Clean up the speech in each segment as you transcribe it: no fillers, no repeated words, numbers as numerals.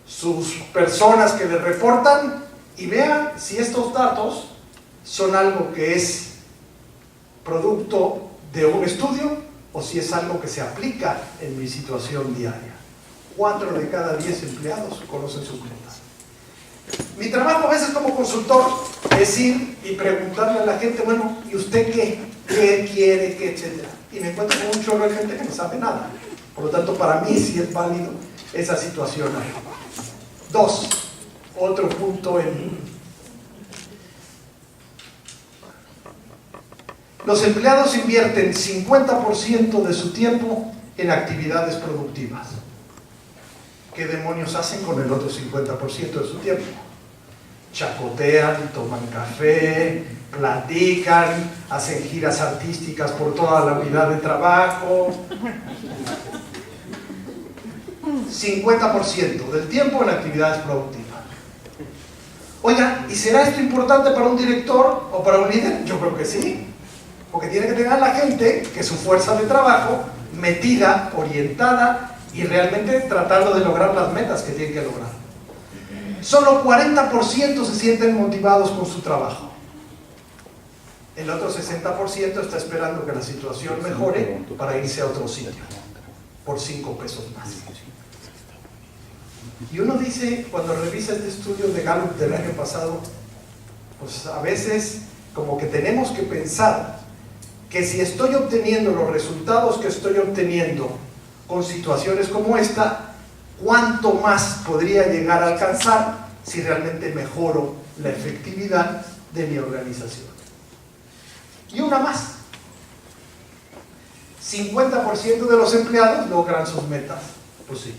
sus personas que le reportan y vea si estos datos son algo que es producto de un estudio o si es algo que se aplica en mi situación diaria. 4 de cada 10 empleados conocen sus metas. Mi trabajo a veces como consultor es ir y preguntarle a la gente, bueno, ¿y usted qué? ¿Qué quiere? ¿Qué? Etcétera. Y me encuentro con un chorro de gente que no sabe nada. Por lo tanto, para mí sí es válido esa situación ahí. 2. Otro punto los empleados invierten 50% de su tiempo en actividades productivas. ¿Qué demonios hacen con el otro 50% de su tiempo? Chacotean, toman café, platican, hacen giras artísticas por toda la unidad de trabajo. 50% del tiempo en actividades productivas. Oiga, ¿y será esto importante para un director o para un líder? Yo creo que sí, porque tiene que tener a la gente que su fuerza de trabajo metida, orientada y realmente tratando de lograr las metas que tienen que lograr. Solo 40% se sienten motivados con su trabajo. El otro 60% está esperando que la situación mejore para irse a otro sitio por 5 pesos más. Y uno dice, cuando revisa este estudio de Gallup del año pasado, pues a veces como que tenemos que pensar que si estoy obteniendo los resultados que estoy obteniendo con situaciones como esta, ¿cuánto más podría llegar a alcanzar si realmente mejoro la efectividad de mi organización? Y una más. 50% de los empleados logran sus metas. Pues sí.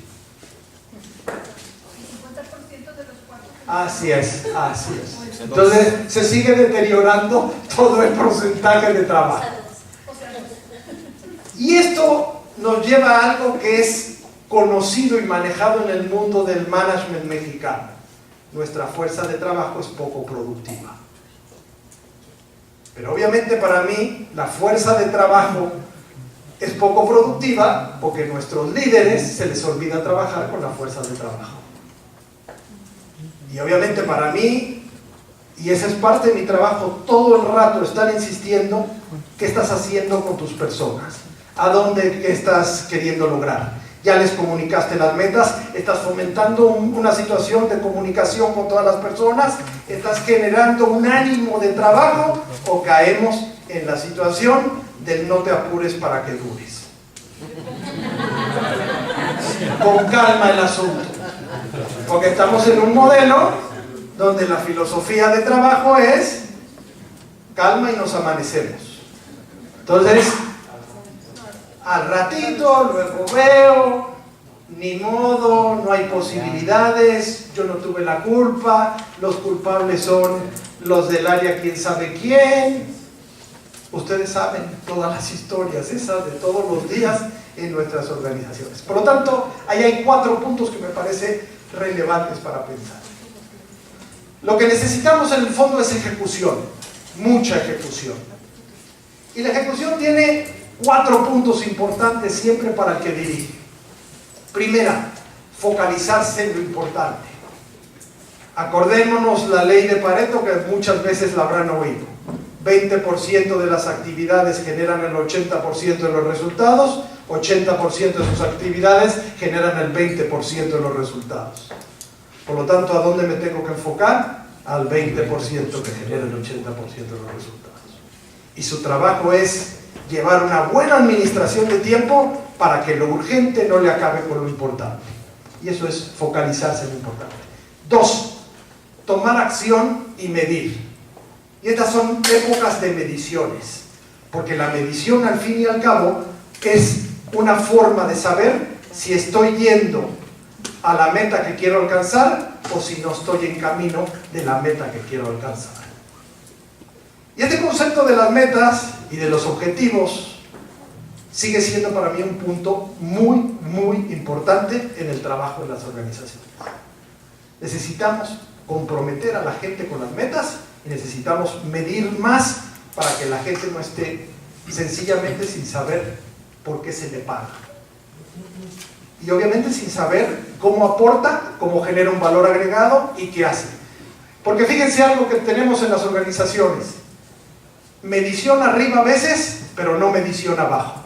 Así es, así es. Entonces se sigue deteriorando todo el porcentaje de trabajo. Y esto nos lleva a algo que es conocido y manejado en el mundo del management mexicano. Nuestra fuerza de trabajo es poco productiva. Pero obviamente para mí la fuerza de trabajo es poco productiva porque a nuestros líderes se les olvida trabajar con la fuerza de trabajo. Y obviamente para mí, y esa es parte de mi trabajo, todo el rato estar insistiendo qué estás haciendo con tus personas, a dónde estás queriendo lograr. Ya les comunicaste las metas, estás fomentando una situación de comunicación con todas las personas, estás generando un ánimo de trabajo o caemos en la situación del no te apures para que dures. Con calma el asunto. Porque estamos en un modelo donde la filosofía de trabajo es calma y nos amanecemos. Entonces, al ratito, luego veo, ni modo, no hay posibilidades, yo no tuve la culpa, los culpables son los del área quién sabe quién. Ustedes saben todas las historias esas de todos los días en nuestras organizaciones. Por lo tanto, ahí hay 4 puntos que me parece relevantes para pensar. Lo que necesitamos en el fondo es ejecución, mucha ejecución. Y la ejecución tiene 4 puntos importantes siempre para el que dirige. Primera, focalizarse en lo importante. Acordémonos la ley de Pareto, que muchas veces la habrán oído. 20% de las actividades generan el 80% de los resultados, 80% de sus actividades generan el 20% de los resultados. Por lo tanto, ¿a dónde me tengo que enfocar? Al 20% que genera el 80% de los resultados. Y su trabajo es llevar una buena administración de tiempo para que lo urgente no le acabe con lo importante. Y eso es focalizarse en lo importante. 2, tomar acción y medir. Y estas son épocas de mediciones, porque la medición al fin y al cabo es una forma de saber si estoy yendo a la meta que quiero alcanzar o si no estoy en camino de la meta que quiero alcanzar. Y este concepto de las metas y de los objetivos sigue siendo para mí un punto muy, muy importante en el trabajo de las organizaciones. Necesitamos comprometer a la gente con las metas y necesitamos medir más para que la gente no esté sencillamente sin saber por qué se le paga. Y obviamente sin saber cómo aporta, cómo genera un valor agregado y qué hace. Porque fíjense algo que tenemos en las organizaciones. Medición arriba a veces, pero no medición abajo.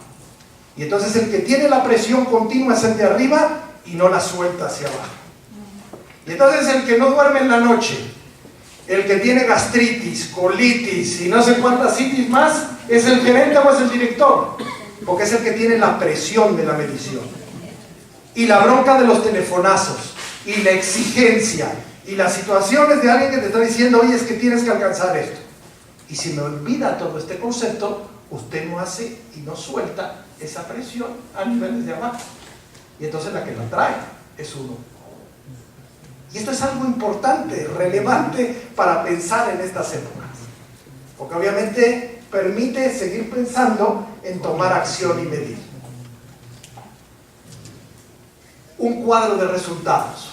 Y entonces el que tiene la presión continua es el de arriba y no la suelta hacia abajo. Y entonces el que no duerme en la noche, el que tiene gastritis, colitis y no sé cuántas citis más, ¿es el gerente o es el director? Porque es el que tiene la presión de la medición. Y la bronca de los telefonazos, y la exigencia, y las situaciones de alguien que te está diciendo, oye, es que tienes que alcanzar esto. Y si me olvida todo este concepto, usted no hace y no suelta esa presión a niveles de abajo. Y entonces la que la trae es uno. Y esto es algo importante, relevante para pensar en estas épocas. Porque obviamente permite seguir pensando en tomar acción y medir. Un cuadro de resultados.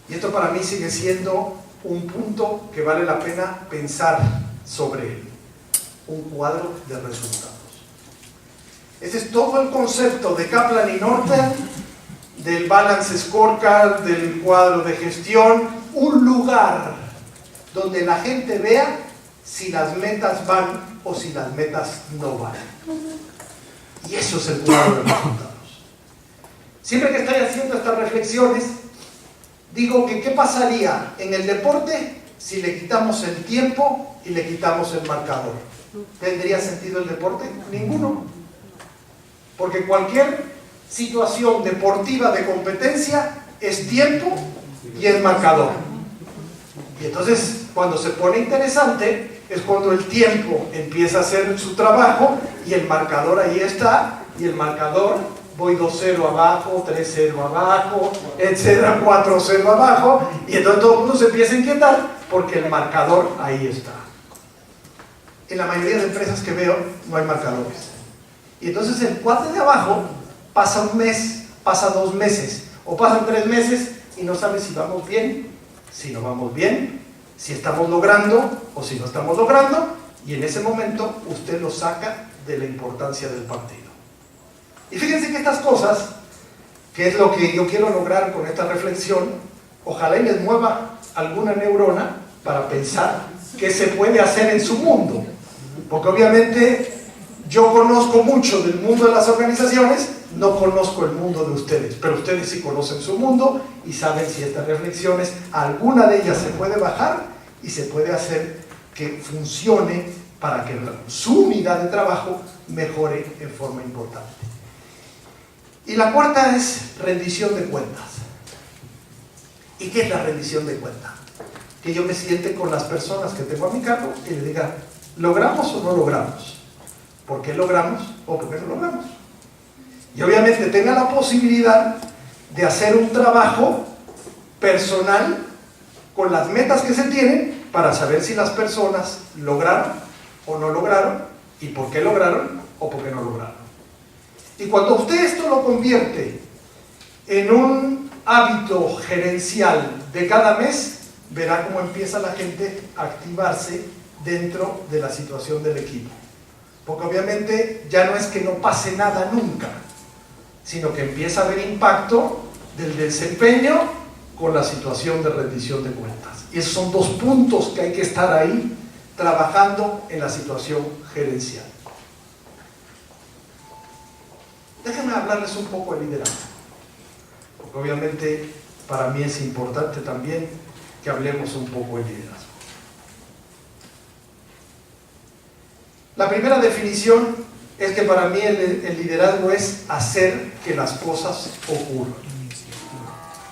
Y esto para mí sigue siendo un punto que vale la pena pensar sobre él. Un cuadro de resultados. Ese es todo el concepto de Kaplan y Norton, del Balance Scorecard, del cuadro de gestión, un lugar donde la gente vea si las metas van o si las metas no van. Y eso es el cuadro de resultados. Siempre que estoy haciendo estas reflexiones, digo que ¿qué pasaría en el deporte si le quitamos el tiempo y le quitamos el marcador? ¿Tendría sentido el deporte? Ninguno. Porque cualquier situación deportiva de competencia es tiempo y es marcador. Y entonces, cuando se pone interesante, es cuando el tiempo empieza a hacer su trabajo y el marcador ahí está, y el marcador, voy 2-0 abajo, 3-0 abajo, etcétera, 4-0 abajo, y entonces todo el mundo se empieza a inquietar porque el marcador ahí está. En la mayoría de empresas que veo no hay marcadores. Y entonces el cuate de abajo pasa un mes, pasa 2 meses, o pasan 3 meses y no sabe si vamos bien, si no vamos bien, si estamos logrando o si no estamos logrando, y en ese momento usted lo saca de la importancia del partido. Y fíjense que estas cosas, que es lo que yo quiero lograr con esta reflexión, ojalá y les mueva alguna neurona para pensar qué se puede hacer en su mundo. Porque obviamente yo conozco mucho del mundo de las organizaciones, no conozco el mundo de ustedes, pero ustedes sí conocen su mundo y saben si estas reflexiones, alguna de ellas se puede bajar y se puede hacer que funcione para que su unidad de trabajo mejore en forma importante. Y la cuarta es rendición de cuentas. ¿Y qué es la rendición de cuentas? Que yo me siente con las personas que tengo a mi cargo y le diga, ¿logramos o no logramos? ¿Por qué logramos o por qué no logramos? Y obviamente tenga la posibilidad de hacer un trabajo personal con las metas que se tienen para saber si las personas lograron o no lograron y por qué lograron o por qué no lograron. Y cuando usted esto lo convierte en un hábito gerencial de cada mes, verá cómo empieza la gente a activarse dentro de la situación del equipo. Porque obviamente ya no es que no pase nada nunca, sino que empieza a haber impacto del desempeño con la situación de rendición de cuentas. Y esos son 2 puntos que hay que estar ahí trabajando en la situación gerencial. Déjenme hablarles un poco de liderazgo, porque obviamente para mí es importante también que hablemos un poco de liderazgo. La primera definición es que para mí el liderazgo es hacer que las cosas ocurran.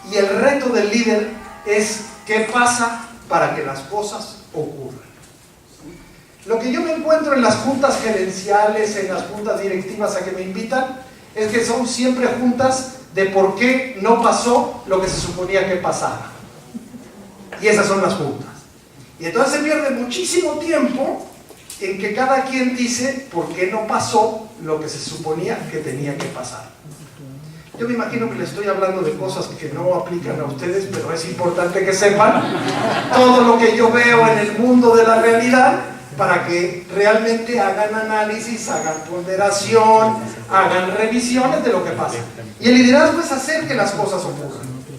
Y el reto del líder es qué pasa para que las cosas ocurran. Lo que yo me encuentro en las juntas gerenciales, en las juntas directivas a que me invitan, es que son siempre juntas de por qué no pasó lo que se suponía que pasara. Y esas son las juntas. Y entonces se pierde muchísimo tiempo en que cada quien dice por qué no pasó lo que se suponía que tenía que pasar. Yo me imagino que les estoy hablando de cosas que no aplican a ustedes, pero es importante que sepan todo lo que yo veo en el mundo de la realidad para que realmente hagan análisis, hagan ponderación, hagan revisiones de lo que pasa. Y el liderazgo es hacer que las cosas ocurran.